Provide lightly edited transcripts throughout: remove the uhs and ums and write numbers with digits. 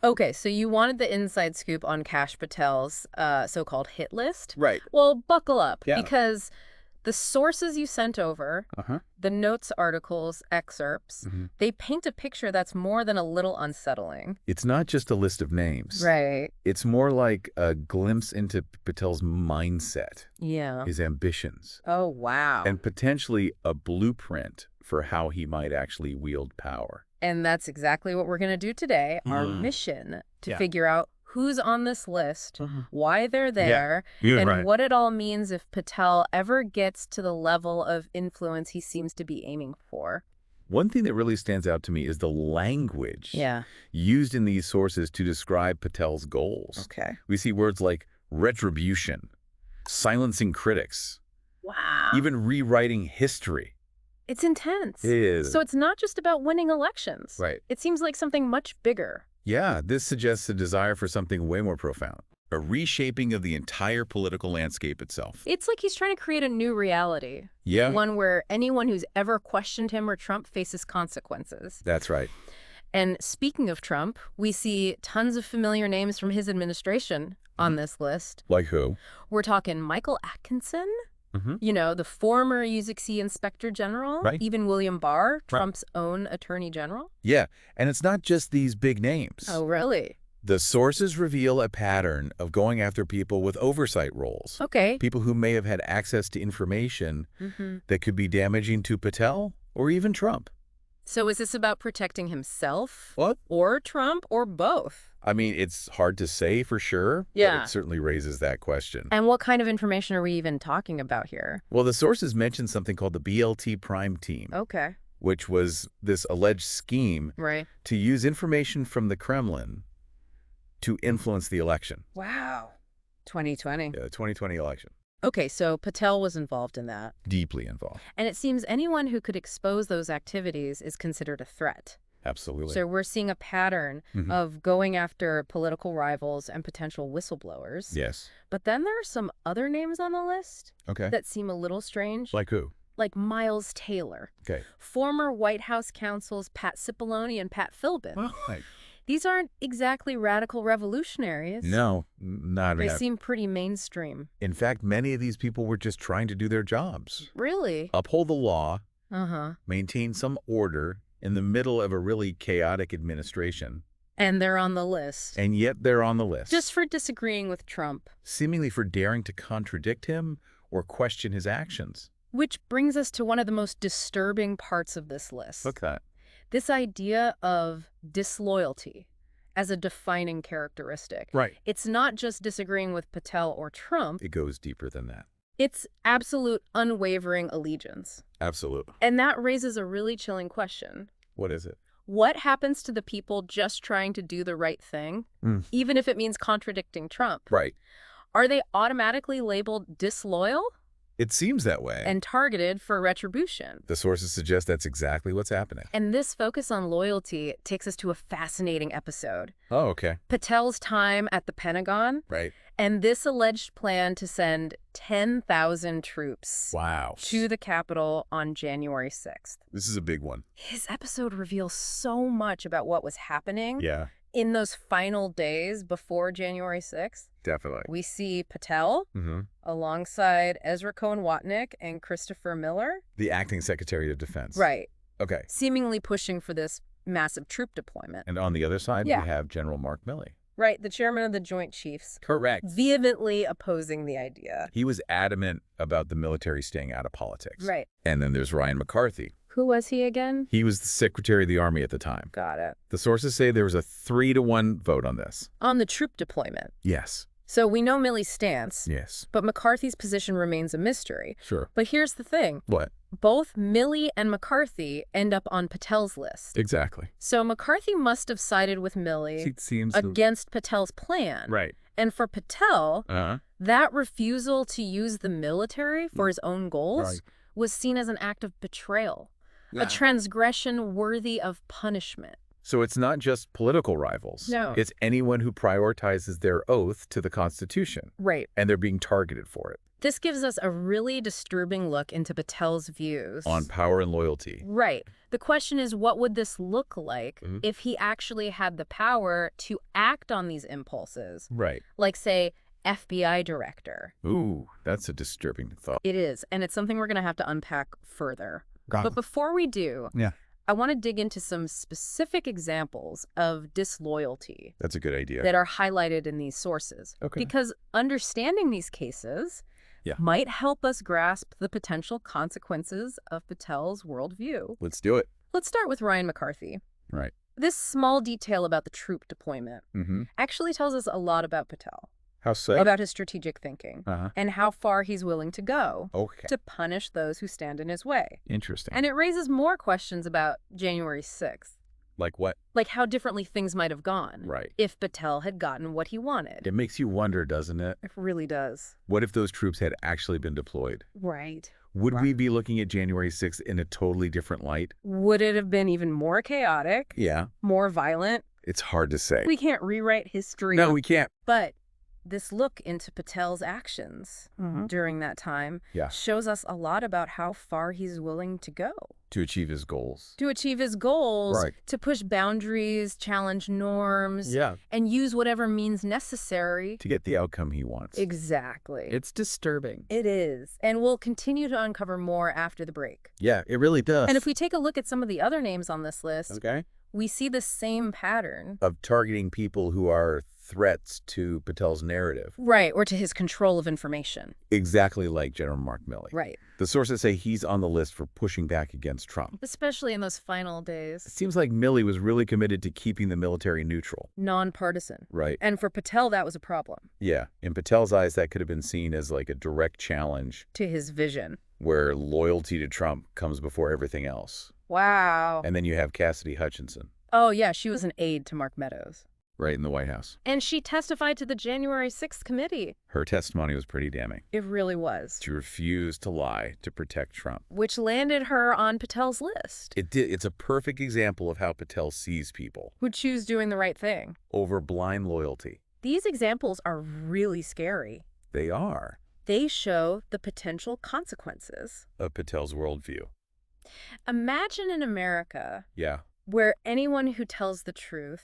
Okay, so you wanted the inside scoop on Kash Patel's so-called hit list? Right. Well, buckle up, Yeah. because the sources you sent over, Uh-huh. the notes articles, excerpts, they paint a picture that's more than a little unsettling. It's not just a list of names. Right. It's more like a glimpse into Patel's mindset, Yeah. his ambitions, Oh, wow. and potentially a blueprint for how he might actually wield power. And that's exactly what we're going to do today. Our mission to figure out who's on this list, why they're there, and what it all means if Patel ever gets to the level of influence he seems to be aiming for. One thing that really stands out to me is the language used in these sources to describe Patel's goals. Okay. We see words like retribution, silencing critics, Wow. even rewriting history. It's intense. It is. So it's not just about winning elections. Right. It seems like something much bigger. Yeah, this suggests a desire for something way more profound. A reshaping of the entire political landscape itself. It's like he's trying to create a new reality. Yeah. One where anyone who's ever questioned him or Trump faces consequences. That's right. And speaking of Trump, we see tons of familiar names from his administration on this list. Like who? We're talking Michael Atkinson, you know, the former USC Inspector General, Right. even William Barr, Trump's own Attorney General. Yeah, and it's not just these big names. Oh, really? The sources reveal a pattern of going after people with oversight roles. Okay. People who may have had access to information that could be damaging to Patel or even Trump. So is this about protecting himself? What? Or Trump, or both? I mean, it's hard to say for sure, Yeah. but it certainly raises that question. And what kind of information are we even talking about here? Well, the sources mentioned something called the BLT Prime Team, Okay. which was this alleged scheme Right. to use information from the Kremlin to influence the election, Wow. 2020. the 2020 election. Okay, so Patel was involved in that. Deeply involved. And it seems anyone who could expose those activities is considered a threat. Absolutely. So we're seeing a pattern of going after political rivals and potential whistleblowers. Yes. But then there are some other names on the list Okay. that seem a little strange. Like who? Like Miles Taylor. Okay. Former White House counsels Pat Cipollone and Pat Philbin. Right. These aren't exactly radical revolutionaries. No, not They that. seem pretty mainstream. In fact, many of these people were just trying to do their jobs. Really? Uphold the law, Uh-huh. maintain some order in the middle of a really chaotic administration. And they're on the list. And yet they're on the list. Just for disagreeing with Trump. seemingly for daring to contradict him or question his actions. Which brings us to one of the most disturbing parts of this list. Look at that. This idea of disloyalty as a defining characteristic. Right. It's not just disagreeing with Patel or Trump. It goes deeper than that. It's absolute unwavering allegiance. Absolutely. And that raises a really chilling question. What is it? What happens to the people just trying to do the right thing, even if it means contradicting Trump? Right. Are they automatically labeled disloyal It seems that way. and targeted for retribution? The sources suggest that's exactly what's happening. And this focus on loyalty takes us to a fascinating episode. Oh, okay. Patel's time at the Pentagon Right. and this alleged plan to send 10,000 troops Wow. to the Capitol on January 6th. This is a big one. His episode reveals so much about what was happening Yeah, in those final days before January 6th. definitely. We see Patel alongside Ezra Cohen-Watnick and Christopher Miller. The acting Secretary of Defense. Right. Okay. Seemingly pushing for this massive troop deployment. And on the other side, Yeah. we have General Mark Milley. Right, the chairman of the Joint Chiefs. Correct. Vehemently opposing the idea. He was adamant about the military staying out of politics. Right. And then there's Ryan McCarthy. Who was he again? He was the Secretary of the Army at the time. Got it. The sources say there was a 3-to-1 vote on this. On the troop deployment. Yes. So we know Milley's stance, Yes. but McCarthy's position remains a mystery. Sure. But here's the thing. What? Both Milley and McCarthy end up on Patel's list. Exactly. So McCarthy must have sided with Milley It seems against Patel's plan. right. And for Patel, Uh-huh. that refusal to use the military for his own goals Right. was seen as an act of betrayal, Yeah. a transgression worthy of punishment. So it's not just political rivals. No. It's anyone who prioritizes their oath to the Constitution. Right. And they're being targeted for it. This gives us a really disturbing look into Patel's views. On power and loyalty. Right. The question is, what would this look like if he actually had the power to act on these impulses? Right. Like, say, FBI director. Ooh, that's a disturbing thought. It is, and it's something we're going to have to unpack further. But before we do, I want to dig into some specific examples of disloyalty. That's a good idea. That are highlighted in these sources. Okay. Because understanding these cases might help us grasp the potential consequences of Patel's worldview. Let's do it. Let's start with Ryan McCarthy. Right. This small detail about the troop deployment actually tells us a lot about Patel. How so? About his strategic thinking and how far he's willing to go to punish those who stand in his way. Interesting. And it raises more questions about January 6th. Like what? Like how differently things might have gone. Right. If Patel had gotten what he wanted. It makes you wonder, doesn't it? It really does. What if those troops had actually been deployed? Right. Would we be looking at January 6th in a totally different light? Would it have been even more chaotic? Yeah. More violent? It's hard to say. We can't rewrite history. No, we can't. But this look into Patel's actions during that time shows us a lot about how far he's willing to go. To achieve his goals. To achieve his goals, right. To push boundaries, challenge norms, and use whatever means necessary. To get the outcome he wants. Exactly. It's disturbing. It is. And we'll continue to uncover more after the break. Yeah, it really does. And if we take a look at some of the other names on this list, we see the same pattern. Of targeting people who are threats to Patel's narrative. Right, or to his control of information. Exactly like General Mark Milley. Right. The sources say he's on the list for pushing back against Trump. Especially in those final days. It seems like Milley was really committed to keeping the military neutral. Nonpartisan. Right. And for Patel, that was a problem. Yeah. In Patel's eyes, that could have been seen as like a direct challenge. To his vision. Where loyalty to Trump comes before everything else. Wow. And then you have Cassidy Hutchinson. Oh, yeah, she was an aide to Mark Meadows. Right, in the White House. And she testified to the January 6th committee. Her testimony was pretty damning. It really was. She refused to lie to protect Trump. Which landed her on Patel's list. It did. It's a perfect example of how Patel sees people. Who choose doing the right thing. Over blind loyalty. These examples are really scary. They are. They show the potential consequences. Of Patel's worldview. Imagine in America. Where anyone who tells the truth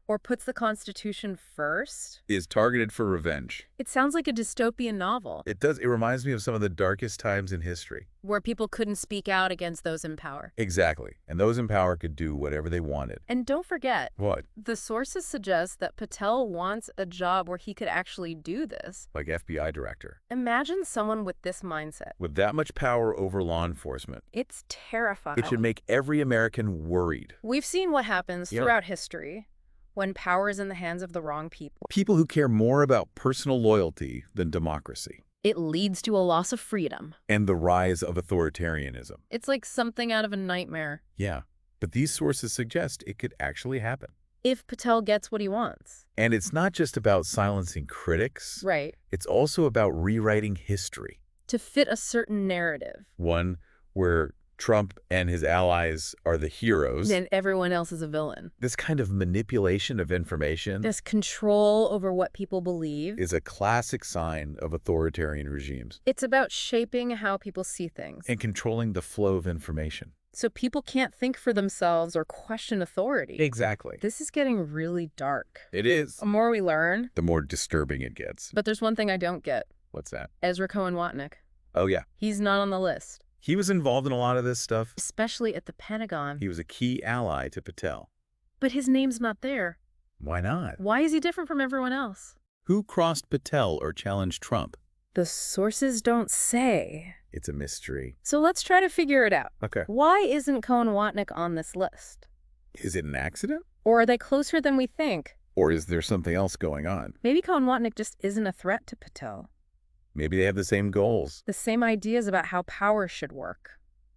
or puts the Constitution first is targeted for revenge. It sounds like a dystopian novel. It does. It reminds me of some of the darkest times in history. Where people couldn't speak out against those in power. Exactly. And those in power could do whatever they wanted. And don't forget. What? The sources suggest that Patel wants a job where he could actually do this. Like FBI director. Imagine someone with this mindset. With that much power over law enforcement. It's terrifying. It should make every American worried. We've seen what happens throughout history when power is in the hands of the wrong people. People who care more about personal loyalty than democracy. It leads to a loss of freedom. And the rise of authoritarianism. It's like something out of a nightmare. Yeah, but these sources suggest it could actually happen. If Patel gets what he wants. And it's not just about silencing critics. Right. It's also about rewriting history. To fit a certain narrative. One where Trump and his allies are the heroes. And everyone else is a villain. This kind of manipulation of information. This control over what people believe. Is a classic sign of authoritarian regimes. It's about shaping how people see things. And controlling the flow of information. So people can't think for themselves or question authority. Exactly. This is getting really dark. It is. The more we learn, the more disturbing it gets. But there's one thing I don't get. What's that? Ezra Cohen Watnick. Oh, yeah. He's not on the list. He was involved in a lot of this stuff. Especially at the Pentagon. He was a key ally to Patel. But his name's not there. Why not? Why is he different from everyone else? Who crossed Patel or challenged Trump? The sources don't say. It's a mystery. So let's try to figure it out. Okay. Why isn't Cohen Watnick on this list? Is it an accident? Or are they closer than we think? Or is there something else going on? Maybe Cohen Watnick just isn't a threat to Patel. Maybe they have the same goals. The same ideas about how power should work.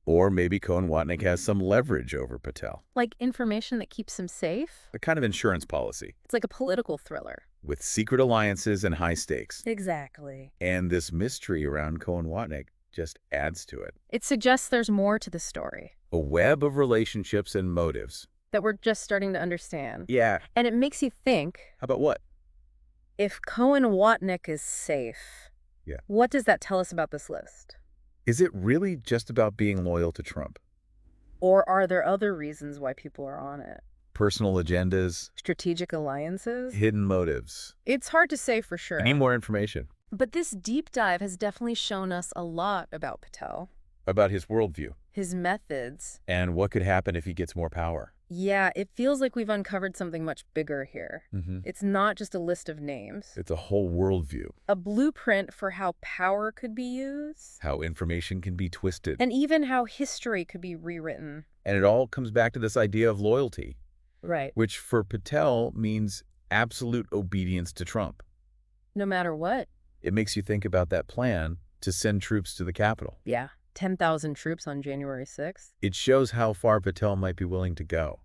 Or maybe Cohen Watnick has some leverage over Patel. Like information that keeps him safe? A kind of insurance policy. It's like a political thriller. With secret alliances and high stakes. Exactly. And this mystery around Cohen Watnick just adds to it. It suggests there's more to the story. A web of relationships and motives. that we're just starting to understand. Yeah. And it makes you think. How about what? If Cohen-Watnick is safe, what does that tell us about this list? Is it really just about being loyal to Trump? Or are there other reasons why people are on it? Personal agendas? Strategic alliances? Hidden motives? It's hard to say for sure. I need more information. But this deep dive has definitely shown us a lot about Patel. About his worldview. His methods. And what could happen if he gets more power. Yeah, it feels like we've uncovered something much bigger here. It's not just a list of names. It's a whole worldview. A blueprint for how power could be used. How information can be twisted. And even how history could be rewritten. And it all comes back to this idea of loyalty. Right. Which for Patel means absolute obedience to Trump. No matter what. It makes you think about that plan to send troops to the Capitol. Yeah. 10,000 troops on January 6th. It shows how far Patel might be willing to go.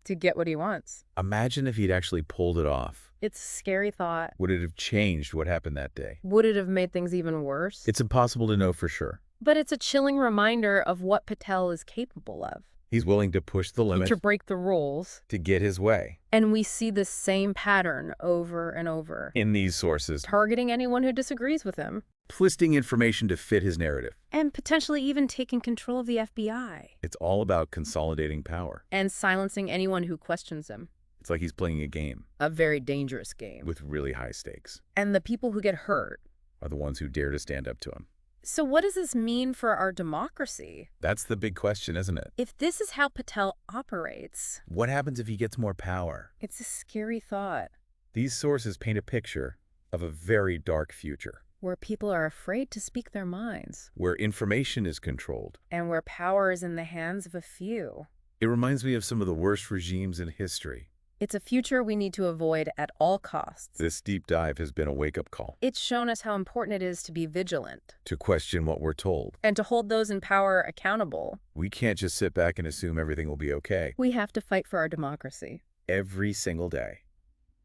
To get what he wants. Imagine if he'd actually pulled it off. It's a scary thought. Would it have changed what happened that day? Would it have made things even worse? It's impossible to know for sure. But it's a chilling reminder of what Patel is capable of. He's willing to push the limit. To break the rules. To get his way. And we see the same pattern over and over. In these sources. Targeting anyone who disagrees with him. Twisting information to fit his narrative. And potentially even taking control of the FBI. It's all about consolidating power. And silencing anyone who questions him. It's like he's playing a game. A very dangerous game. With really high stakes. And the people who get hurt are the ones who dare to stand up to him. So what does this mean for our democracy? That's the big question, isn't it? If this is how Patel operates... What happens if he gets more power? It's a scary thought. These sources paint a picture of a very dark future. Where people are afraid to speak their minds. Where information is controlled. And where power is in the hands of a few. It reminds me of some of the worst regimes in history. It's a future we need to avoid at all costs. This deep dive has been a wake-up call. It's shown us how important it is to be vigilant. To question what we're told. And to hold those in power accountable. We can't just sit back and assume everything will be okay. We have to fight for our democracy. Every single day.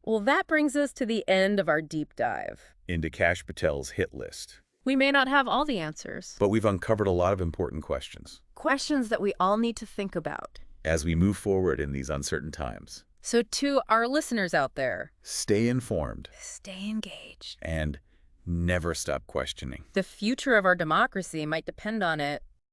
Well, that brings us to the end of our deep dive. Into Kash Patel's hit list. We may not have all the answers. But we've uncovered a lot of important questions. Questions that we all need to think about. As we move forward in these uncertain times. So to our listeners out there, stay informed. Stay engaged. And never stop questioning. The future of our democracy might depend on it